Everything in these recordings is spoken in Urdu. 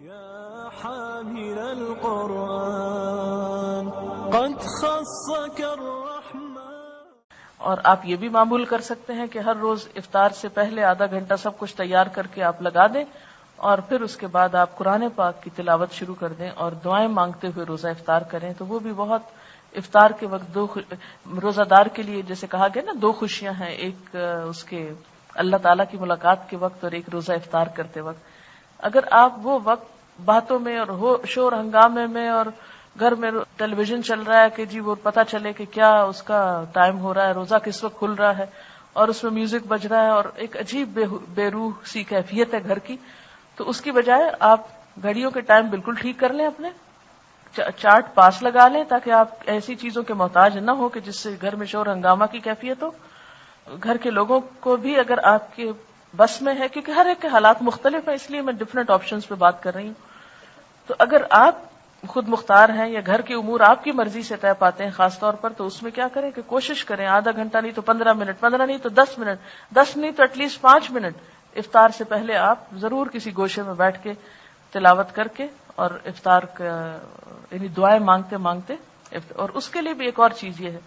يا حامل القرآن قد خصك الرحمن. اور آپ یہ بھی معمول کر سکتے ہیں کہ ہر روز افطار سے پہلے آدھا گھنٹہ سب کچھ تیار کر کے آپ لگا دیں اور پھر اس کے بعد آپ قرآن پاک کی تلاوت شروع کر دیں اور دعائیں مانگتے ہوئے روزہ افطار کریں. تو وہ بھی بہت افطار کے وقت روزہ دار کے لیے جیسے کہا گیا نا، دو خوشیاں ہیں، ایک اس کے اللہ تعالیٰ کی ملاقات کے وقت اور ایک روزہ افطار کرتے وقت. اگر آپ وہ وقت باتوں میں اور شور ہنگامے میں اور گھر میں ٹیلی ویژن چل رہا ہے کہ جی وہ پتہ چلے کہ کیا اس کا ٹائم ہو رہا ہے، روزہ کس وقت کھل رہا ہے، اور اس میں میوزک بج رہا ہے اور ایک عجیب بے روح سی کیفیت ہے گھر کی، تو اس کی بجائے آپ گھڑیوں کے ٹائم بالکل ٹھیک کر لیں، اپنے چارٹ پاس لگا لیں تاکہ آپ ایسی چیزوں کے محتاج نہ ہو کہ جس سے گھر میں شور ہنگامہ کی کیفیت ہو. گھر کے لوگوں کو بھی اگر آپ کے بس میں ہے، کیونکہ ہر ایک کے حالات مختلف ہیں اس لیے میں ڈفرینٹ آپشنز پہ بات کر رہی ہوں، تو اگر آپ خود مختار ہیں یا گھر کے امور آپ کی مرضی سے طے پاتے ہیں خاص طور پر، تو اس میں کیا کریں کہ کوشش کریں آدھا گھنٹہ نہیں تو 15 منٹ، 15 نہیں تو 10 منٹ، 10 نہیں تو ایٹ لیسٹ 5 منٹ افطار سے پہلے آپ ضرور کسی گوشے میں بیٹھ کے تلاوت کر کے اور افطار یعنی دعائیں مانگتے مانگتے. اور اس کے لیے بھی ایک اور چیز یہ ہے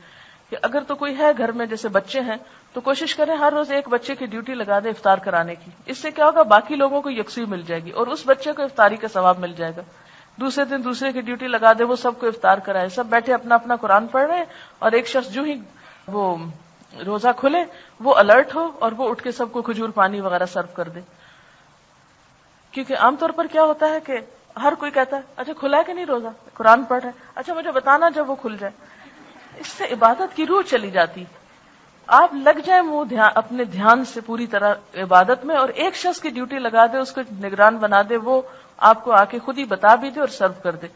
کہ اگر تو کوئی ہے گھر میں جیسے بچے ہیں تو کوشش کریں ہر روز ایک بچے کی ڈیوٹی لگا دیں افطار کرانے کی. اس سے کیا ہوگا، باقی لوگوں کو یکسوئی مل جائے گی اور اس بچے کو افطاری کا ثواب مل جائے گا. دوسرے دن دوسرے کی ڈیوٹی لگا دے، وہ سب کو افطار کرائے، سب بیٹھے اپنا اپنا قرآن پڑھ رہے ہیں اور ایک شخص جو ہی وہ روزہ کھلے وہ الرٹ ہو اور وہ اٹھ کے سب کو کھجور پانی وغیرہ سرو کر دے. کیونکہ عام طور پر کیا ہوتا ہے کہ ہر کوئی کہتا ہے اچھا کھلا ہے کہ نہیں روزہ، قرآن پڑھ رہے ہیں، اچھا مجھے بتانا جب وہ کھل جائے. اس سے عبادت کی روح چلی جاتی. آپ لگ جائیں اپنے دھیان سے پوری طرح عبادت میں اور ایک شخص کی ڈیوٹی لگا دے، اس کو نگران بنا دے، وہ آپ کو آ کے خود ہی بتا بھی دے اور سرو کر دے.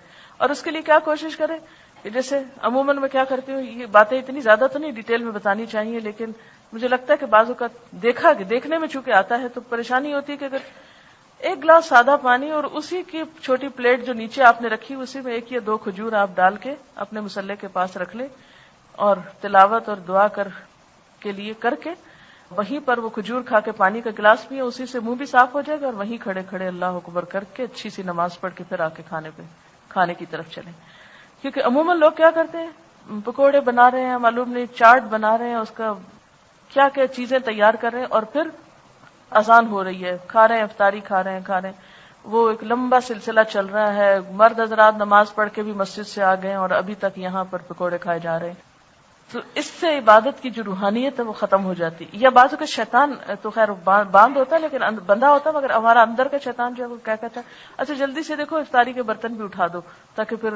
اور اس کے لیے کیا کوشش کرے کہ جیسے عموماً میں کیا کرتی ہوں، یہ باتیں اتنی زیادہ تو نہیں ڈیٹیل میں بتانی چاہیے، لیکن مجھے لگتا ہے کہ بعض اوقات دیکھنے میں چونکہ آتا ہے تو پریشانی ہوتی ہے کہ اگر ایک گلاس سادہ پانی اور اسی کی چھوٹی پلیٹ جو نیچے آپ نے رکھی اسی میں 1 یا 2 کھجور آپ ڈال کے اپنے مصلے کے پاس رکھ لیں اور تلاوت اور دعا کے لیے کر کے وہیں پر وہ کھجور کھا کے پانی کا گلاس پیے، اسی سے منہ بھی صاف ہو جائے گا اور وہیں کھڑے کھڑے اللہ اکبر کر کے اچھی سی نماز پڑھ کے پھر آ کے کھانے کی طرف چلیں. کیونکہ عموماً لوگ کیا کرتے ہیں، پکوڑے بنا رہے ہیں، معلوم نہیں چاٹ بنا رہے ہیں، اس کا کیا کیا چیزیں تیار کر رہے ہیں اور پھر اذان ہو رہی ہے، کھا رہے ہیں، افطاری کھا رہے ہیں. وہ ایک لمبا سلسلہ چل رہا ہے، مرد حضرات نماز پڑھ کے بھی مسجد سے آ گئے اور ابھی تک یہاں پر پکوڑے کھائے جا رہے ہیں. تو اس سے عبادت کی جو روحانیت ہے وہ ختم ہو جاتی. یا بعض کا شیطان تو خیر باندھ ہوتا ہے لیکن بندہ ہوتا ہے، مگر ہمارا اندر کا شیطان جو ہے وہ کیا کہتا ہے اچھا جلدی سے دیکھو افطاری کے برتن بھی اٹھا دو تاکہ پھر.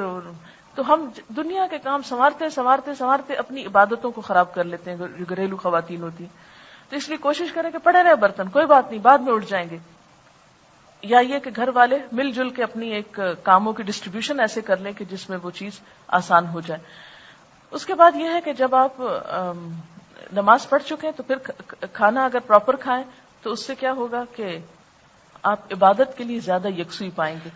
تو ہم دنیا کے کام سنوارتے اپنی عبادتوں کو خراب کر لیتے ہیں جو گھریلو خواتین ہوتی ہیں. تو اس لیے کوشش کریں کہ پڑے رہے برتن، کوئی بات نہیں بعد میں اٹھ جائیں گے. یا یہ کہ گھر والے مل جل کے اپنی ایک کاموں کی ڈسٹریبیوشن ایسے کر لیں کہ جس میں وہ چیز آسان ہو جائے. اس کے بعد یہ ہے کہ جب آپ نماز پڑھ چکے ہیں تو پھر کھانا اگر پراپر کھائیں تو اس سے کیا ہوگا کہ آپ عبادت کے لیے زیادہ یکسوئی پائیں گے.